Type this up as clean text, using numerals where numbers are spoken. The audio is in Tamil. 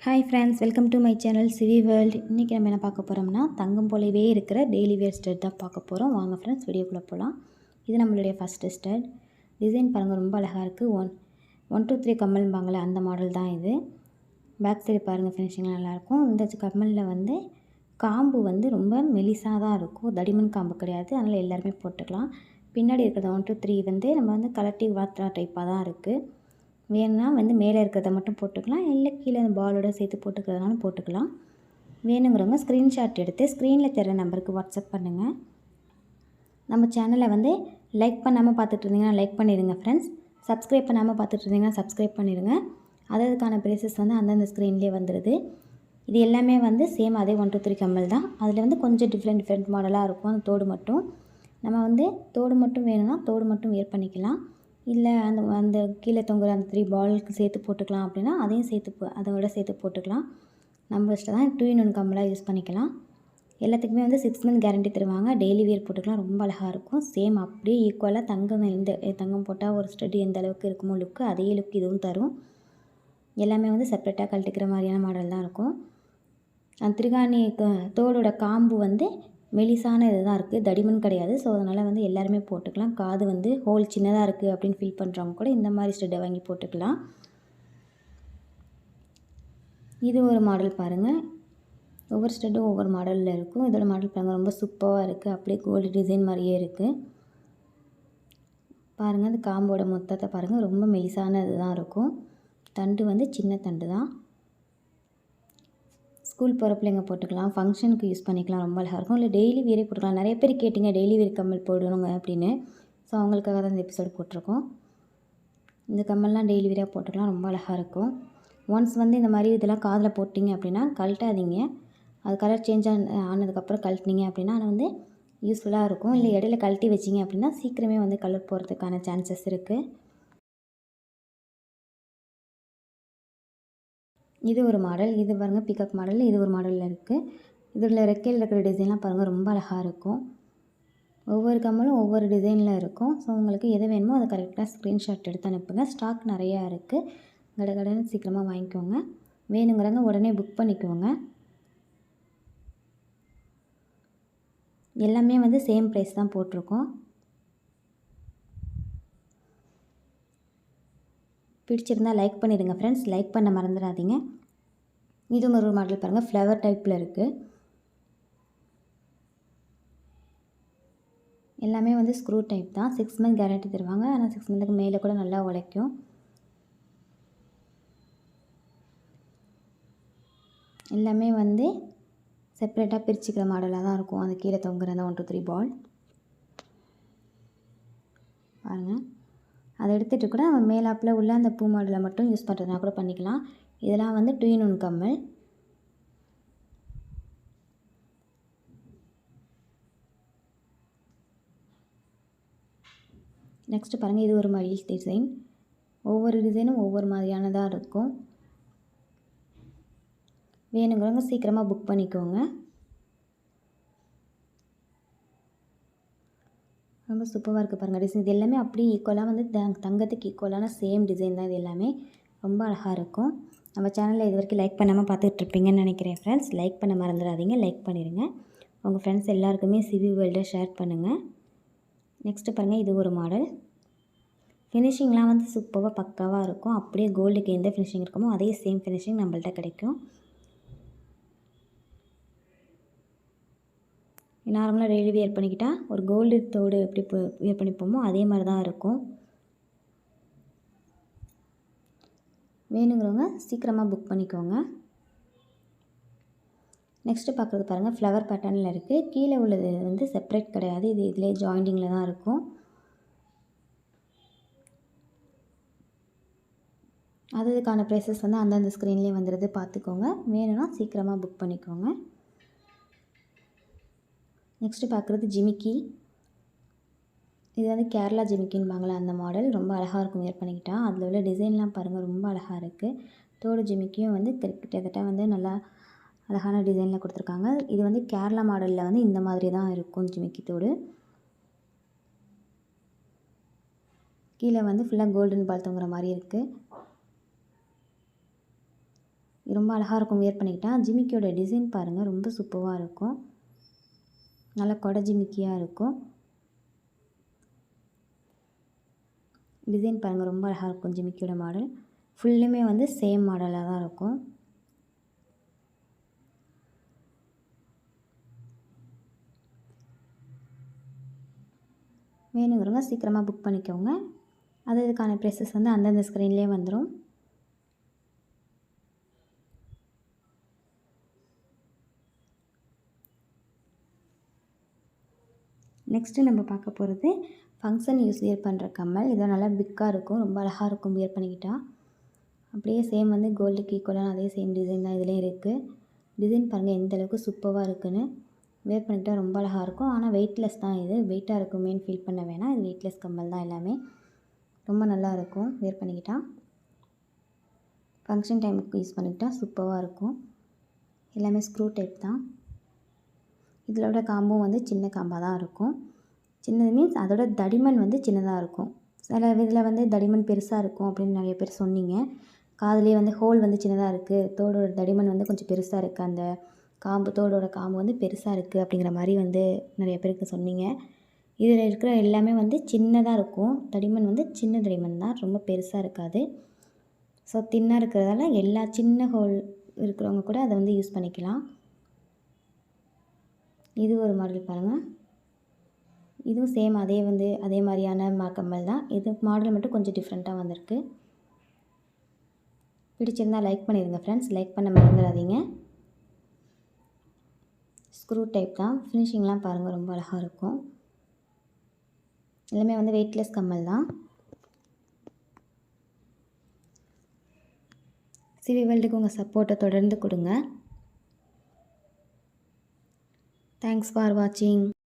Hi friends, welcome to my channel CV world. இன்றைக்கி நம்ம என்ன பார்க்க போகிறோம்னா, தங்கம் போலவே இருக்கிற டெய்லி வேர் ஸ்டட் தான் பார்க்க போகிறோம். வாங்க ஃப்ரெண்ட்ஸ், வீடியோக்குள்ளே போகலாம். இது நம்மளுடைய ஃபஸ்ட்டு ஸ்டட். டிசைன் பாருங்கள், ரொம்ப அழகாக இருக்குது. 1 2 3 கம்மல்பாங்களே அந்த மாடல் தான் இது. பேக் சைடு பாருங்கள், ஃபினிஷிங் நல்லாயிருக்கும். இந்த கம்மலில் வந்து காம்பு வந்து ரொம்ப மெலிசாக தான் இருக்கும், தடிமன் காம்பு கிடையாது. அதனால் எல்லாருமே போட்டுக்கலாம். பின்னாடி இருக்கிறது 1 2 3 வந்து நம்ம வந்து கலட்டி வாத்துறா டைப்பாக தான் இருக்குது. வேணும்னா வந்து மேலே இருக்கிறத மட்டும் போட்டுக்கலாம், இல்லை கீழே அந்த பாலோட சேர்த்து போட்டுக்கிறதுனாலும் போட்டுக்கலாம். வேணுங்கிறவங்க ஸ்க்ரீன்ஷாட் எடுத்து ஸ்க்ரீனில் தர நம்பருக்கு வாட்ஸ்அப் பண்ணுங்கள். நம்ம சேனலை வந்து லைக் பண்ணாமல் பார்த்துட்டு இருந்தீங்கன்னா லைக் பண்ணிடுங்க ஃப்ரெண்ட்ஸ். சப்ஸ்கிரைப் பண்ணாமல் பார்த்துட்டு இருந்தீங்கன்னா சப்ஸ்கிரைப் பண்ணிடுங்க. அதுக்கான ப்ரைஸஸ் வந்து அந்தந்த ஸ்க்ரீன்லேயே வந்துடுது. இது எல்லாமே வந்து சேம் அதே 1 2 3 கம்மல் தான். அதில் வந்து கொஞ்சம் டிஃப்ரெண்ட் மாடலாக இருக்கும். அந்த தோடு மட்டும் நம்ம வந்து தோடு மட்டும் வேணும்னா தோடு மட்டும் வேர் பண்ணிக்கலாம். இல்லை அந்த அந்த கீழே தொங்குற அந்த 3 பாலுக்கு சேர்த்து போட்டுக்கலாம் அப்படின்னா அதையும் சேர்த்து அதோட சேர்த்து போட்டுக்கலாம். நம்ம இஷ்டம் தான். 2 in 1 கம்மலாக யூஸ் பண்ணிக்கலாம். எல்லாத்துக்குமே வந்து 6 month கேரண்டி தருவாங்க. டெய்லி வேர் போட்டுக்கலாம், ரொம்ப அழகாக இருக்கும். சேம் அப்படியே ஈக்குவலாக தங்கம் போட்டால் ஒரு ஸ்டடி எந்த அளவுக்கு இருக்குமோ லுக்கு, அதே லுக் இதுவும் தரும். எல்லாமே வந்து செப்பரேட்டாக கழட்டிக்கிற மாதிரியான மாடல் தான் இருக்கும். அந்த திருகாணி தோடோட காம்பு வந்து மெலிசான இது தான் இருக்குது, தடிமன் கிடையாது. ஸோ அதனால் வந்து எல்லாருமே போட்டுக்கலாம். காது வந்து ஹோல் சின்னதாக இருக்குது அப்படின்னு ஃபீல் பண்ணுறவங்க கூட இந்த மாதிரி ஸ்டெட்டை வாங்கி போட்டுக்கலாம். இது ஒரு மாடல் பாருங்கள். ஒவ்வொரு ஸ்டெட்டும் ஒவ்வொரு மாடலில் இருக்கும். இதோட மாடல் பாருங்கள், ரொம்ப சூப்பராக இருக்குது. அப்படியே கோல்டு டிசைன் மாதிரியே இருக்குது. பாருங்கள், அந்த காம்போட மொத்தத்தை பாருங்கள், ரொம்ப மெலிசான இது தான் இருக்கும். தண்டு வந்து சின்ன தண்டு தான். ஸ்கூல் போகிற பிள்ளைங்க போட்டுக்கலாம், ஃபங்க்ஷனுக்கு யூஸ் பண்ணிக்கலாம், ரொம்ப அழகாக இருக்கும். இல்லை டெய்லி வேரே போட்டுக்கலாம். நிறைய பேர் கேட்டிங்க டெய்லி வேர் கம்மல் போடணுங்க அப்படின்னு. ஸோ அவங்களுக்காக தான் இந்த எபிசோடு போட்டிருக்கோம். இந்த கம்மல்லாம் டெய்லி வேராக போட்டுக்கலாம், ரொம்ப அழகாக இருக்கும். ஒன்ஸ் வந்து இந்த மாதிரி இதெல்லாம் காதில் போட்டிங்க அப்படின்னா கழட்டாதீங்க. அது கலர் சேஞ்ச் ஆனதுக்கப்புறம் கழட்டினீங்க அப்படின்னா அது வந்து யூஸ்ஃபுல்லாக இருக்கும். இல்லை இடையில கழட்டி வச்சிங்க அப்படின்னா சீக்கிரமே வந்து கலர் போகிறதுக்கான சான்சஸ் இருக்குது. இது ஒரு மாடல். இது பாருங்கள், பிகாக் மாடல். இது ஒரு மாடலில் இருக்குது. இதில் ரெக்கையில் இருக்கிற டிசைன்லாம் பாருங்கள், ரொம்ப அழகாக இருக்கும். ஒவ்வொரு கம்மலும் ஒவ்வொரு டிசைனில் இருக்கும். ஸோ உங்களுக்கு எது வேணுமோ அதை கரெக்டாக ஸ்க்ரீன்ஷாட் எடுத்து அனுப்புங்க. ஸ்டாக் நிறையா இருக்குது. கடகடன்னு சீக்கிரமாக வாங்கிக்கோங்க. வேணுங்கிறவங்க உடனே புக் பண்ணிக்கோங்க. எல்லாமே வந்து சேம் ப்ரைஸ் தான் போட்டிருக்கோம். பிடிச்சிருந்தால் லைக் பண்ணிடுங்க ஃப்ரெண்ட்ஸ், லைக் பண்ண மறந்துடாதீங்க. இது ஒரு மாடல் பாருங்கள், ஃப்ளவர் டைப்பில் இருக்குது. எல்லாமே வந்து ஸ்க்ரூ டைப் தான். 6 month கேரண்டி தருவாங்க. ஆனால் 6 monthக்கு மேலே கூட நல்லா உழைக்கும். எல்லாமே வந்து செப்பரேட்டாக பிரிச்சுக்கிற மாடலாக தான் இருக்கும். அது கீழே தொங்குற அந்த 1 2 3 பால் பாருங்கள். அதை எடுத்துகிட்டு கூட நம்ம மேலாப்பில் உள்ள அந்த பூ மாடலை மட்டும் யூஸ் பண்ணுறதுனா கூட பண்ணிக்கலாம். இதெல்லாம் வந்து 2 in 1 கம்மல். நெக்ஸ்ட்டு பாருங்கள், இது ஒரு மயில் டிசைன். ஒவ்வொரு டிசைனும் ஒவ்வொரு மாதிரியானதாக இருக்கும். வேணுங்கிறவங்க சீக்கிரமாக புக் பண்ணிக்கோங்க. ரொம்ப சூப்பராக இருக்குது பாருங்கள் டிசைன். இது எல்லாமே அப்படியே ஈக்குவலாக வந்து தங்கத்துக்கு ஈக்குவலான சேம் டிசைன் தான். இது எல்லாமே ரொம்ப அழகாக இருக்கும். நம்ம சேனலில் இது வரைக்கும் லைக் பண்ணாமல் பார்த்துட்ருப்பீங்கன்னு நினைக்கிறேன் ஃப்ரெண்ட்ஸ். லைக் பண்ண மறந்துடாதீங்க, லைக் பண்ணிடுங்க. உங்கள் ஃப்ரெண்ட்ஸ் எல்லாருக்குமே சிவி வேர்ல்டை ஷேர் பண்ணுங்கள். நெக்ஸ்ட்டு பாருங்கள், இது ஒரு மாடல். ஃபினிஷிங்லாம் வந்து சூப்பராக பக்காவாக இருக்கும். அப்படியே கோல்டுக்கு எந்த ஃபினிஷிங் இருக்குமோ அதே சேம் ஃபினிஷிங் நம்மள்ட்ட கிடைக்கும். நார்மலாக டெய்லி வேர் பண்ணிக்கிட்டால் ஒரு கோல்டு தோடு எப்படி வேர் பண்ணிப்போமோ அதே மாதிரி தான் இருக்கும். வேணுங்கிறவங்க சீக்கிரமாக புக் பண்ணிக்கோங்க. நெக்ஸ்ட்டு பார்க்குறது பாருங்கள், ஃப்ளவர் பேட்டர்னில் இருக்குது. கீழே உள்ளது வந்து செப்பரேட் கிடையாது, இது இதிலே ஜாயிண்டிங்கில் தான் இருக்கும். அதுக்கான ப்ரைஸஸ் வந்து அந்தந்த ஸ்க்ரீன்லேயே வந்துடுது, பார்த்துக்கோங்க. வேணும்னா சீக்கிரமாக புக் பண்ணிக்கோங்க. நெக்ஸ்ட்டு பார்க்குறது ஜிமிக்கி. இது வந்து கேரளா ஜிமிக்கின்பாங்களே அந்த மாடல். ரொம்ப அழகாக இருக்கும் வேர் பண்ணிக்கிட்டால். அதில் உள்ள டிசைன்லாம் பாருங்கள், ரொம்ப அழகாக இருக்குது. தோடு ஜிமிக்கியும் வந்து கிட்டத்தட்ட வந்து நல்லா அழகான டிசைனில் கொடுத்துருக்காங்க. இது வந்து கேரளா மாடலில் வந்து இந்த மாதிரி தான் இருக்கும் ஜிமிக்கி தோடு. கீழே வந்து ஃபுல்லாக கோல்டன் பால் தொங்குற மாதிரி இருக்குது. ரொம்ப அழகாக இருக்கும் வியர் பண்ணிக்கிட்டா. ஜிமிக்கியோட டிசைன் பாருங்கள், ரொம்ப சூப்பராக இருக்கும். நல்லா கொடை ஜிமிக்கியாக இருக்கும். டிசைன் பாருங்கள், ரொம்ப அழகாக இருக்கும் ஜிமிக்கியோட மாடல். ஃபுல்லுமே வந்து சேம் மாடலாக தான் இருக்கும். வேணுங்கிறவங்க சீக்கிரமாக புக் பண்ணிக்கோங்க. அதுக்கான ப்ரைஸஸ் வந்து அந்தந்த ஸ்க்ரீன்லேயே வந்துடும். நெக்ஸ்ட்டு நம்ம பார்க்க போகிறது ஃபங்க்ஷன் வியர் பண்ணுற கம்மல். இது நல்லா பிக்காக இருக்கும், ரொம்ப அழகாக இருக்கும் வியர் பண்ணிக்கிட்டா. அப்படியே சேம் வந்து கோல்டுக்கு ஈக்குவலான அதே சேம் டிசைன் தான் இதுலேயும் இருக்குது. டிசைன் பாருங்கள் எந்த அளவுக்கு சூப்பராக இருக்குன்னு. வியர் பண்ணிக்கிட்டா ரொம்ப அழகாக இருக்கும். ஆனால் வெயிட்லெஸ் தான், இது வெயிட்டாக இருக்குமேன்னு ஃபீல் பண்ண வேணாம். இது வெயிட்லெஸ் கம்மல் தான் எல்லாமே. ரொம்ப நல்லா இருக்கும் வியர் பண்ணிக்கிட்டா. ஃபங்க்ஷன் டைமுக்கு யூஸ் பண்ணிக்கிட்டா சூப்பராக இருக்கும். எல்லாமே ஸ்க்ரூ டைப் தான். இதோட காம்பும் வந்து சின்ன காம்பாக தான் இருக்கும். சின்னது மீன்ஸ் அதோட தடிமன் வந்து சின்னதாக இருக்கும். சில இதில் வந்து தடிமன் பெருசாக இருக்கும் அப்படின்னு நிறைய பேர் சொன்னீங்க. காதுலேயே வந்து ஹோல் வந்து சின்னதாக இருக்குது, தோடோட தடிமன் வந்து கொஞ்சம் பெருசாக இருக்குது, அந்த காம்பு தோடோட காம்பு வந்து பெருசாக இருக்குது அப்படிங்கிற மாதிரி வந்து நிறைய பேருக்கு சொன்னீங்க. இதில் இருக்கிற எல்லாமே வந்து சின்னதாக இருக்கும். தடிமன் வந்து சின்ன தடிமன் தான், ரொம்ப பெருசாக இருக்காது. ஸோ தின்னாக இருக்கிறதால எல்லா சின்ன ஹோல் இருக்கிறவங்க கூட அதை வந்து யூஸ் பண்ணிக்கலாம். இது ஒரு மாடல் பாருங்கள். இதுவும் சேம் அதே மாதிரியான கம்மல் தான். இது மாடல் மட்டும் கொஞ்சம் டிஃப்ரெண்ட்டாக வந்திருக்கு. பிடிச்சிருந்தால் லைக் பண்ணிடுங்க ஃப்ரெண்ட்ஸ். லைக் பண்ண மறந்துடாதீங்க. ஸ்க்ரூ டைப் தான். ஃபினிஷிங்லாம் பாருங்கள், ரொம்ப அழகாக இருக்கும். எல்லாமே வந்து வெயிட்லெஸ் கம்மல் தான். சிவி வேர்ல்டுக்கு உங்கள் சப்போர்ட்டை தொடர்ந்து கொடுங்க. தேங்க்ஸ் ஃபார் வாட்சிங்.